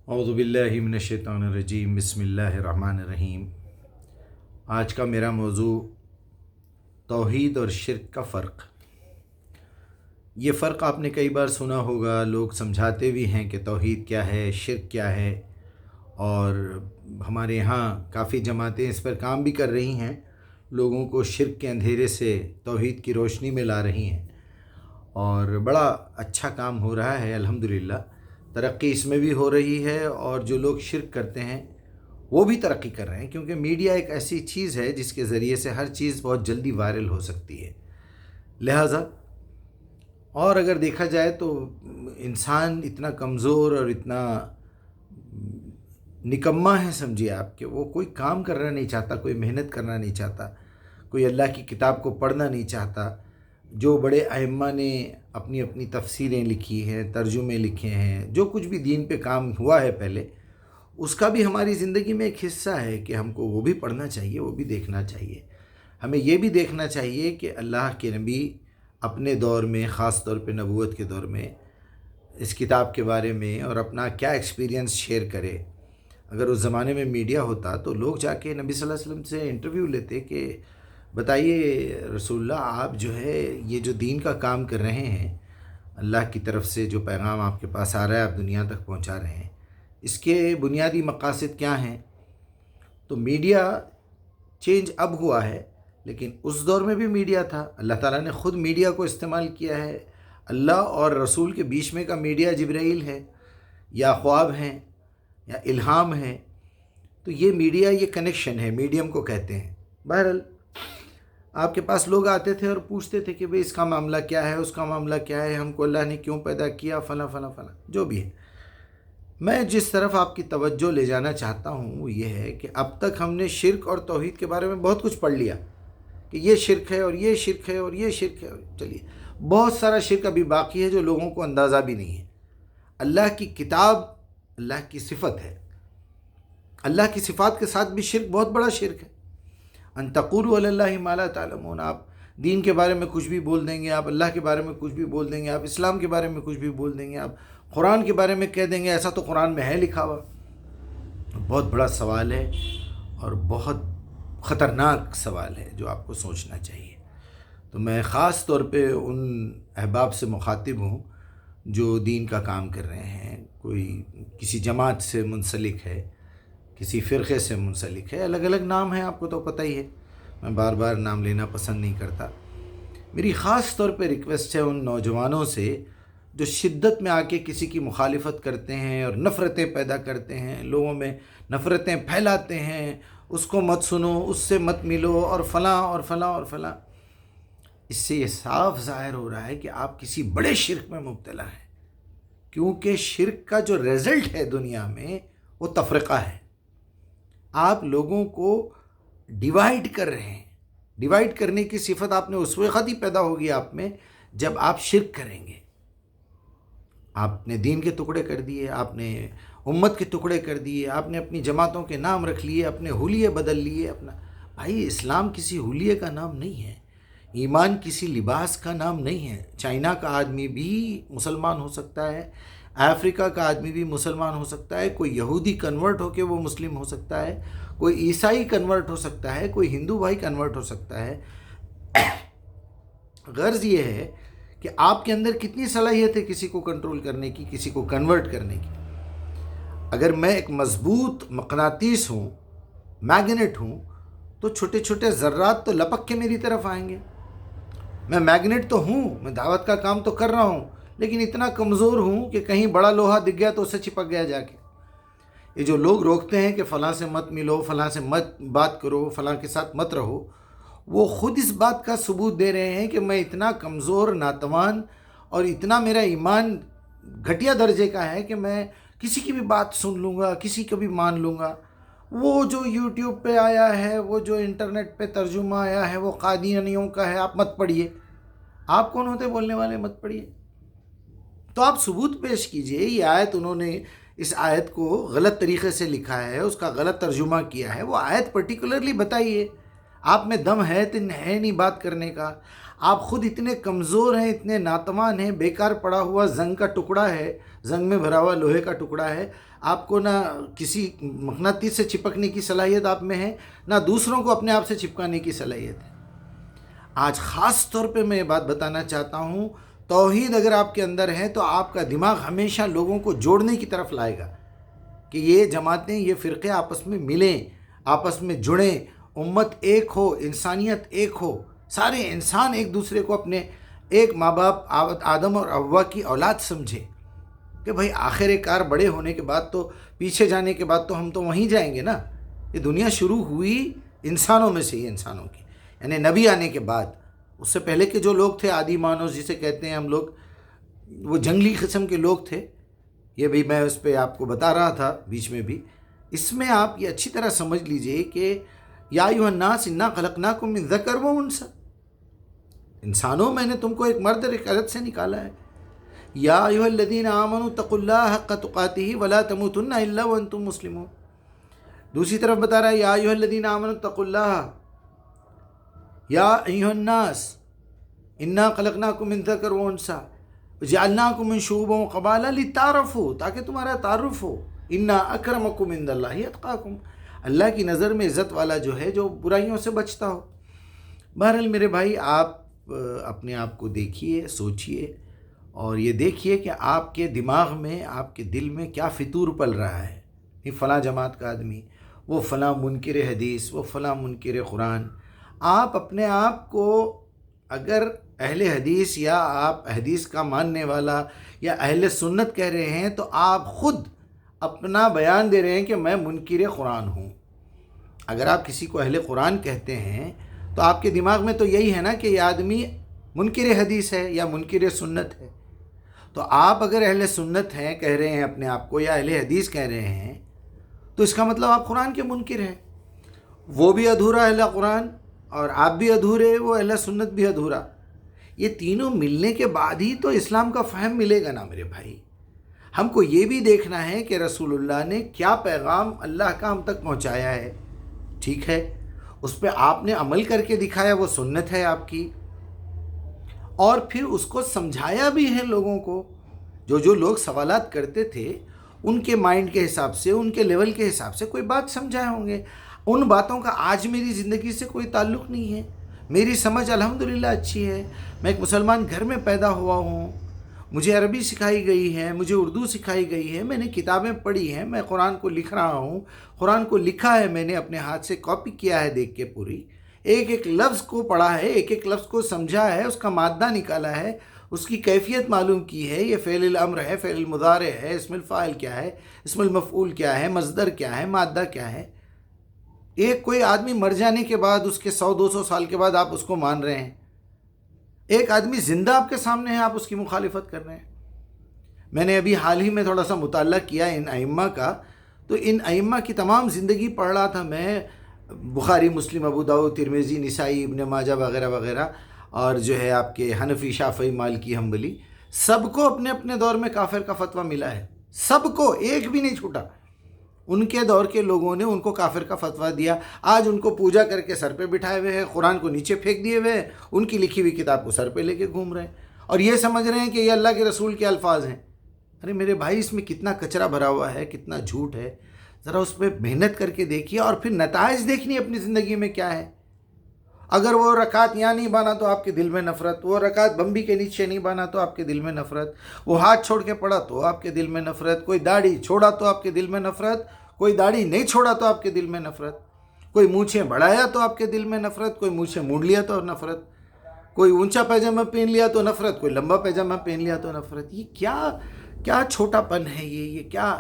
اعوذ باللہ من الشیطان الرجیم، بسم اللہ الرحمن الرحیم۔ آج کا میرا موضوع توحید اور شرک کا فرق۔ یہ فرق آپ نے کئی بار سنا ہوگا، لوگ سمجھاتے بھی ہیں کہ توحید کیا ہے، شرک کیا ہے، اور ہمارے ہاں کافی جماعتیں اس پر کام بھی کر رہی ہیں، لوگوں کو شرک کے اندھیرے سے توحید کی روشنی میں لا رہی ہیں، اور بڑا اچھا کام ہو رہا ہے الحمدللہ۔ ترقی اس میں بھی ہو رہی ہے، اور جو لوگ شرک کرتے ہیں وہ بھی ترقی کر رہے ہیں، کیونکہ میڈیا ایک ایسی چیز ہے جس کے ذریعے سے ہر چیز بہت جلدی وائرل ہو سکتی ہے۔ لہٰذا اور اگر دیکھا جائے تو انسان اتنا کمزور اور اتنا نکما ہے، سمجھیے آپ، کہ وہ کوئی کام کرنا نہیں چاہتا، کوئی محنت کرنا نہیں چاہتا، کوئی اللہ کی کتاب کو پڑھنا نہیں چاہتا۔ جو بڑے ائمہ نے اپنی اپنی تفسیریں لکھی ہیں، ترجمے لکھے ہیں، جو کچھ بھی دین پہ کام ہوا ہے پہلے، اس کا بھی ہماری زندگی میں ایک حصہ ہے کہ ہم کو وہ بھی پڑھنا چاہیے، وہ بھی دیکھنا چاہیے۔ ہمیں یہ بھی دیکھنا چاہیے کہ اللہ کے نبی اپنے دور میں، خاص طور پہ نبوت کے دور میں، اس کتاب کے بارے میں اور اپنا کیا ایکسپیرینس شیئر کرے۔ اگر اس زمانے میں میڈیا ہوتا تو لوگ جا کے نبی صلی اللہ علیہ وسلم سے انٹرویو لیتے کہ بتائیے رسول اللہ، آپ جو ہے یہ جو دین کا کام کر رہے ہیں، اللہ کی طرف سے جو پیغام آپ کے پاس آ رہا ہے، آپ دنیا تک پہنچا رہے ہیں، اس کے بنیادی مقاصد کیا ہیں؟ تو میڈیا چینج اب ہوا ہے، لیکن اس دور میں بھی میڈیا تھا۔ اللہ تعالیٰ نے خود میڈیا کو استعمال کیا ہے۔ اللہ اور رسول کے بیچ میں کا میڈیا جبرائیل ہے، یا خواب ہیں، یا الہام ہے۔ تو یہ میڈیا، یہ کنیکشن ہے، میڈیم کو کہتے ہیں۔ بہرحال آپ کے پاس لوگ آتے تھے اور پوچھتے تھے کہ بھئی اس کا معاملہ کیا ہے، اس کا معاملہ کیا ہے، ہم کو اللہ نے کیوں پیدا کیا، فلاں فلاں فلاں، جو بھی ہے۔ میں جس طرف آپ کی توجہ لے جانا چاہتا ہوں وہ یہ ہے کہ اب تک ہم نے شرک اور توحید کے بارے میں بہت کچھ پڑھ لیا کہ یہ شرک ہے اور یہ شرک ہے اور یہ شرک ہے۔ چلیے، بہت سارا شرک ابھی باقی ہے جو لوگوں کو اندازہ بھی نہیں ہے۔ اللہ کی کتاب اللہ کی صفت ہے، اللہ کی صفات کے ساتھ بھی شرک بہت بڑا شرک ہے۔ ان تقولوا علی اللہ ما لا تعلمون، آپ دین کے بارے میں کچھ بھی بول دیں گے، آپ اللہ کے بارے میں کچھ بھی بول دیں گے، آپ اسلام کے بارے میں کچھ بھی بول دیں گے، آپ قرآن کے بارے میں کہہ دیں گے ایسا تو قرآن میں ہے لکھا ہوا۔ بہت بڑا سوال ہے اور بہت خطرناک سوال ہے جو آپ کو سوچنا چاہیے۔ تو میں خاص طور پہ ان احباب سے مخاطب ہوں جو دین کا کام کر رہے ہیں، کوئی کسی جماعت سے منسلک ہے، کسی فرقے سے منسلک ہے، الگ الگ نام ہیں، آپ کو تو پتہ ہی ہے، میں بار بار نام لینا پسند نہیں کرتا۔ میری خاص طور پہ ریکویسٹ ہے ان نوجوانوں سے جو شدت میں آ کے کسی کی مخالفت کرتے ہیں اور نفرتیں پیدا کرتے ہیں، لوگوں میں نفرتیں پھیلاتے ہیں، اس کو مت سنو، اس سے مت ملو، اور فلاں اور فلاں اور فلاں۔ اس سے یہ صاف ظاہر ہو رہا ہے کہ آپ کسی بڑے شرک میں مبتلا ہیں، کیونکہ شرک کا جو رزلٹ ہے دنیا میں وہ تفرقہ ہے۔ آپ لوگوں کو ڈیوائیڈ کر رہے ہیں۔ ڈیوائیڈ کرنے کی صفت آپ نے اس وقت ہی پیدا ہوگی آپ میں جب آپ شرک کریں گے۔ آپ نے دین کے ٹکڑے کر دیے، آپ نے امت کے ٹکڑے کر دیے، آپ نے اپنی جماعتوں کے نام رکھ لیے، اپنے حلیے بدل لیے۔ بھائی، اسلام کسی حلیے کا نام نہیں ہے، ایمان کسی لباس کا نام نہیں ہے۔ چائنا کا آدمی بھی مسلمان ہو سکتا ہے، افریقہ کا آدمی بھی مسلمان ہو سکتا ہے، کوئی یہودی کنورٹ ہو کے وہ مسلم ہو سکتا ہے، کوئی عیسائی کنورٹ ہو سکتا ہے، کوئی ہندو بھائی کنورٹ ہو سکتا ہے۔ غرض یہ ہے کہ آپ کے اندر کتنی صلاحیت ہے کسی کو کنٹرول کرنے کی، کسی کو کنورٹ کرنے کی۔ اگر میں ایک مضبوط مقناطیس ہوں، میگنیٹ ہوں، تو چھوٹے چھوٹے ذرات تو لپک کے میری طرف آئیں گے۔ میں میگنیٹ تو ہوں، میں دعوت کا کام تو کر رہا ہوں، لیکن اتنا کمزور ہوں کہ کہیں بڑا لوہا دکھ گیا تو اسے چپک گیا جا کے۔ یہ جو لوگ روکتے ہیں کہ فلاں سے مت ملو، فلاں سے مت بات کرو، فلاں کے ساتھ مت رہو، وہ خود اس بات کا ثبوت دے رہے ہیں کہ میں اتنا کمزور، ناتوان، اور اتنا میرا ایمان گھٹیا درجے کا ہے کہ میں کسی کی بھی بات سن لوں گا، کسی کو بھی مان لوں گا۔ وہ جو یوٹیوب پہ آیا ہے، وہ جو انٹرنیٹ پہ ترجمہ آیا ہے، وہ قادیانیوں کا ہے، آپ مت پڑھیے۔ آپ کون ہوتے بولنے والے مت پڑھیے؟ تو آپ ثبوت پیش کیجئے۔ یہ آیت، انہوں نے اس آیت کو غلط طریقے سے لکھا ہے، اس کا غلط ترجمہ کیا ہے، وہ آیت پرٹیکولرلی بتائیے۔ آپ میں دم ہے تو ہے نہیں بات کرنے کا؟ آپ خود اتنے کمزور ہیں، اتنے ناتوان ہیں، بیکار پڑا ہوا زنگ کا ٹکڑا ہے، زنگ میں بھرا ہوا لوہے کا ٹکڑا ہے، آپ کو نہ کسی مقناطیس سے چپکنے کی صلاحیت آپ میں ہے، نہ دوسروں کو اپنے آپ سے چپکانے کی صلاحیت ہے۔ آج خاص طور پہ میں یہ بات بتانا چاہتا ہوں، توحید اگر آپ کے اندر ہے تو آپ کا دماغ ہمیشہ لوگوں کو جوڑنے کی طرف لائے گا کہ یہ جماعتیں، یہ فرقے آپس میں ملیں، آپس میں جڑیں، امت ایک ہو، انسانیت ایک ہو، سارے انسان ایک دوسرے کو اپنے ایک ماں باپ آدم اور حوا کی اولاد سمجھے کہ بھائی آخر کار بڑے ہونے کے بعد تو، پیچھے جانے کے بعد تو ہم تو وہیں جائیں گے نا۔ یہ دنیا شروع ہوئی انسانوں میں سے ہی، انسانوں کی، یعنی نبی آنے کے بعد۔ اس سے پہلے کے جو لوگ تھے، آدی مانوس جسے کہتے ہیں ہم لوگ، وہ جنگلی قسم کے لوگ تھے۔ یہ بھی میں اس پہ آپ کو بتا رہا تھا بیچ میں بھی۔ اس میں آپ یہ اچھی طرح سمجھ لیجئے کہ یا ایھا الناس انا خلقناکم من ذکر و انثی، انسانوں میں نے تم کو ایک مرد اور ایک عورت سے نکالا ہے۔ یا ایھا الذین آمنوا اتقوا اللہ حق تقاتہ ولا تموتن الا وانتم مسلمون۔ دوسری طرف بتا رہا ہے یا ایھا الذین آمنوا اتقوا اللہ، یا ایھا الناس انا خلقناکم من ذکر و انثی وجعلناکم من شعوبا وقبائل لتعارفوا، تاکہ تمہارا تعارف ہو۔ انا اکرمکم عند اللہ اتقاکم، اللہ کی نظر میں عزت والا جو ہے، جو برائیوں سے بچتا ہو۔ بہرحال میرے بھائی، آپ اپنے آپ کو دیکھیے، سوچیے، اور یہ دیکھیے کہ آپ کے دماغ میں، آپ کے دل میں کیا فطور پل رہا ہے۔ یہ فلاں جماعت کا آدمی، وہ فلاں منکر حدیث، وہ فلاں منکر قرآن۔ آپ اپنے آپ کو اگر اہل حدیث یا آپ حدیث کا ماننے والا یا اہل سنت کہہ رہے ہیں، تو آپ خود اپنا بیان دے رہے ہیں کہ میں منکر قرآن ہوں۔ اگر آپ کسی کو اہل قرآن کہتے ہیں تو آپ کے دماغ میں تو یہی ہے نا کہ یہ آدمی منکر حدیث ہے یا منکر سنت ہے۔ تو آپ اگر اہل سنت ہیں کہہ رہے ہیں اپنے آپ کو، یا اہل حدیث کہہ رہے ہیں، تو اس کا مطلب آپ قرآن کے منکر ہیں۔ وہ بھی ادھورا اہل قرآن، اور آپ بھی ادھورے، وہ اہل سنت بھی ادھورا۔ یہ تینوں ملنے کے بعد ہی تو اسلام کا فہم ملے گا نا میرے بھائی۔ ہم کو یہ بھی دیکھنا ہے کہ رسول اللہ نے کیا پیغام اللہ کا ہم تک پہنچایا ہے، ٹھیک ہے، اس پہ آپ نے عمل کر کے دکھایا، وہ سنت ہے آپ کی، اور پھر اس کو سمجھایا بھی ہے لوگوں کو۔ جو لوگ سوالات کرتے تھے، ان کے مائنڈ کے حساب سے، ان کے لیول کے حساب سے کوئی بات سمجھائے ہوں گے۔ ان باتوں کا آج میری زندگی سے کوئی تعلق نہیں ہے۔ میری سمجھ الحمدللہ اچھی ہے، میں ایک مسلمان گھر میں پیدا ہوا ہوں، مجھے عربی سکھائی گئی ہے، مجھے اردو سکھائی گئی ہے، میں نے کتابیں پڑھی ہیں، میں قرآن کو لکھ رہا ہوں، قرآن کو لکھا ہے میں نے، اپنے ہاتھ سے کاپی کیا ہے دیکھ کے، پوری ایک ایک لفظ کو پڑھا ہے، ایک ایک لفظ کو سمجھا ہے، اس کا مادہ نکالا ہے، اس کی کیفیت معلوم کی ہے، یہ فعل الامر ہے، فعل المضارع ہے، اسم الفاعل کیا ہے، اسم المفعول کیا ہے، مصدر کیا ہے، مادہ کیا ہے۔ ایک کوئی آدمی مر جانے کے بعد، اس کے 100-200 سال کے بعد آپ اس کو مان رہے ہیں، ایک آدمی زندہ آپ کے سامنے ہے، آپ اس کی مخالفت کر رہے ہیں۔ میں نے ابھی حال ہی میں تھوڑا سا مطالعہ کیا ان ائمہ کا، تو ان ائمہ کی تمام زندگی پڑھ رہا تھا میں، بخاری، مسلم، ابو داؤد، ترمذی، نسائی، ابن ماجہ وغیرہ وغیرہ، اور جو ہے آپ کے حنفی، شافعی، مالکی، حنبلی، سب کو اپنے اپنے دور میں کافر کا فتویٰ ملا ہے، سب کو، ایک بھی نہیں چھوٹا۔ ان کے دور کے لوگوں نے ان کو کافر کا فتویٰ دیا، آج ان کو پوجا کر کے سر پہ بٹھائے ہوئے ہیں، قرآن کو نیچے پھینک دیے ہوئے ہیں، ان کی لکھی ہوئی کتاب کو سر پہ لے کے گھوم رہے ہیں، اور یہ سمجھ رہے ہیں کہ یہ اللہ کے رسول کے الفاظ ہیں۔ ارے میرے بھائی، اس میں کتنا کچرا بھرا ہوا ہے، کتنا جھوٹ ہے، ذرا اس پہ محنت کر کے دیکھیے، اور پھر نتائج دیکھنی اپنی زندگی میں کیا ہے۔ اگر وہ رکعت یہاں نہیں بانا تو آپ کے دل میں نفرت، وہ رکعت بمبی کے نیچے نہیں بانا تو آپ کے دل میں نفرت، وہ ہاتھ چھوڑ کے پڑا تو آپ کے دل میں نفرت، کوئی داڑھی چھوڑا تو آپ کے دل میں نفرت، کوئی داڑھی نہیں چھوڑا تو آپ کے دل میں نفرت، کوئی مونچھیں بڑھایا تو آپ کے دل میں نفرت، کوئی مونچھیں مونڈ لیا تو نفرت، کوئی اونچا پیجامہ پہن لیا تو نفرت، کوئی لمبا پیجامہ پہن لیا تو نفرت۔ یہ کیا چھوٹا پن ہے، یہ کیا؟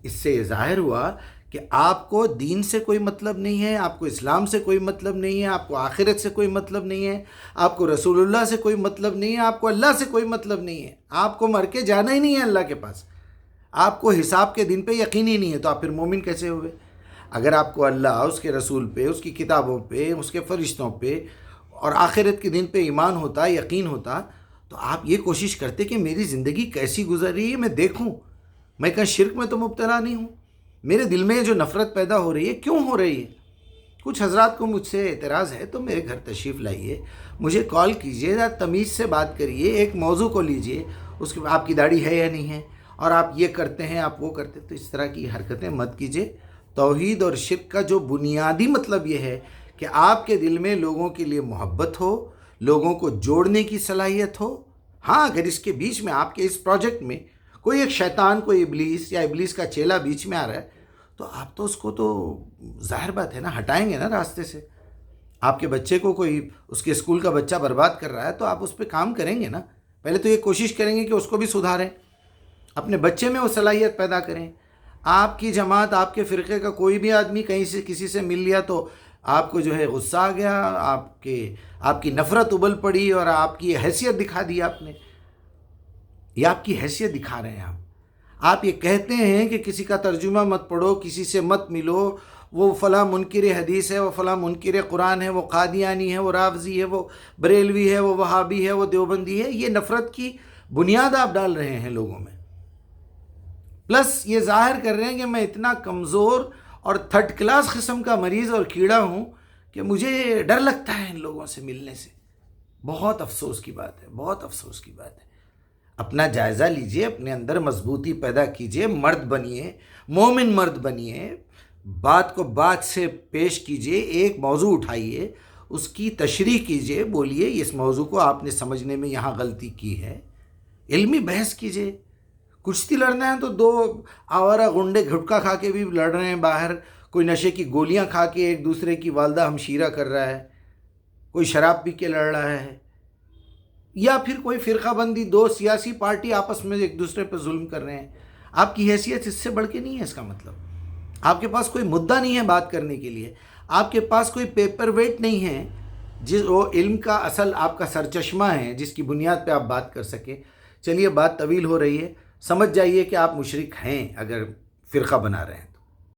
اس سے ظاہر ہوا کہ آپ کو دین سے کوئی مطلب نہیں ہے، آپ کو اسلام سے کوئی مطلب نہیں ہے، آپ کو آخرت سے کوئی مطلب نہیں ہے، آپ کو رسول اللہ سے کوئی مطلب نہیں ہے، آپ کو اللہ سے کوئی مطلب نہیں ہے، آپ کو مر کے جانا ہی نہیں ہے اللہ کے پاس، آپ کو حساب کے دن پہ یقین ہی نہیں ہے، تو آپ پھر مومن کیسے ہوئے؟ اگر آپ کو اللہ، اس کے رسول پہ، اس کی کتابوں پہ، اس کے فرشتوں پہ اور آخرت کے دن پہ ایمان ہوتا، یقین ہوتا، تو آپ یہ کوشش کرتے کہ میری زندگی کیسی گزر رہی ہے، میں دیکھوں، میں کہیں شرک میں تو مبتلا نہیں ہوں، میرے دل میں جو نفرت پیدا ہو رہی ہے کیوں ہو رہی ہے؟ کچھ حضرات کو مجھ سے اعتراض ہے تو میرے گھر تشریف لائیے، مجھے کال کیجیے، تمیز سے بات کریے، ایک موضوع کو لیجیے، اس کے آپ کی داڑھی ہے یا نہیں ہے، اور آپ یہ کرتے ہیں، آپ وہ کرتے ہیں، تو اس طرح کی حرکتیں مت کیجیے۔ توحید اور شرک کا جو بنیادی مطلب یہ ہے کہ آپ کے دل میں لوگوں کے لیے محبت ہو، لوگوں کو جوڑنے کی صلاحیت ہو۔ ہاں، اگر اس کے بیچ میں آپ کے اس پروجیکٹ میں کوئی ایک شیطان، کوئی ابلیس یا ابلیس کا چیلا بیچ میں آ رہا ہے، تو آپ تو اس کو تو ظاہر بات ہے نا، ہٹائیں گے نا راستے سے۔ آپ کے بچے کو کوئی اس کے اسکول کا بچہ برباد کر رہا ہے تو آپ اس پہ کام کریں گے نا، پہلے تو یہ کوشش کریں گے کہ اس کو بھی سدھاریں، اپنے بچے میں وہ صلاحیت پیدا کریں۔ آپ کی جماعت، آپ کے فرقے کا کوئی بھی آدمی کہیں سے کسی سے مل لیا تو آپ کو جو ہے غصہ آ گیا، آپ کی نفرت ابل پڑی اور آپ کی حیثیت دکھا دی آپ نے۔ یہ آپ کی حیثیت دکھا رہے ہیں آپ یہ کہتے ہیں کہ کسی کا ترجمہ مت پڑھو، کسی سے مت ملو، وہ فلاں منکر حدیث ہے، وہ فلاں منکر قرآن ہے، وہ قادیانی ہے، وہ رافضی ہے، وہ بریلوی ہے، وہ وہابی ہے، وہ دیوبندی ہے۔ یہ نفرت کی بنیاد آپ ڈال رہے ہیں لوگوں میں، پلس یہ ظاہر کر رہے ہیں کہ میں اتنا کمزور اور تھرڈ کلاس قسم کا مریض اور کیڑا ہوں کہ مجھے ڈر لگتا ہے ان لوگوں سے ملنے سے۔ بہت افسوس کی بات ہے، بہت افسوس کی بات ہے۔ اپنا جائزہ لیجئے، اپنے اندر مضبوطی پیدا کیجئے، مرد بنیے، مومن مرد بنیے، بات کو بات سے پیش کیجئے، ایک موضوع اٹھائیے، اس کی تشریح کیجئے، بولیے اس موضوع کو آپ نے سمجھنے میں یہاں غلطی کی ہے، علمی بحث کیجئے۔ کشتی لڑنا ہے تو دو آوارہ غنڈے گھٹکا کھا کے بھی لڑ رہے ہیں باہر، کوئی نشے کی گولیاں کھا کے ایک دوسرے کی والدہ ہمشیرہ کر رہا ہے، کوئی شراب پی کے لڑ رہا ہے، یا پھر کوئی فرقہ بندی، دو سیاسی پارٹی آپس میں ایک دوسرے پہ ظلم کر رہے ہیں۔ آپ کی حیثیت اس سے بڑھ کے نہیں ہے، اس کا مطلب آپ کے پاس کوئی مدعا نہیں ہے بات کرنے کے لیے، آپ کے پاس کوئی پیپر ویٹ نہیں ہے جس وہ علم کا اصل آپ کا سرچشمہ ہے جس کی بنیاد پہ آپ بات کر سکیں۔ چلیے، بات طویل ہو رہی ہے، سمجھ جائیے کہ آپ مشرک ہیں اگر فرقہ بنا رہے ہیں۔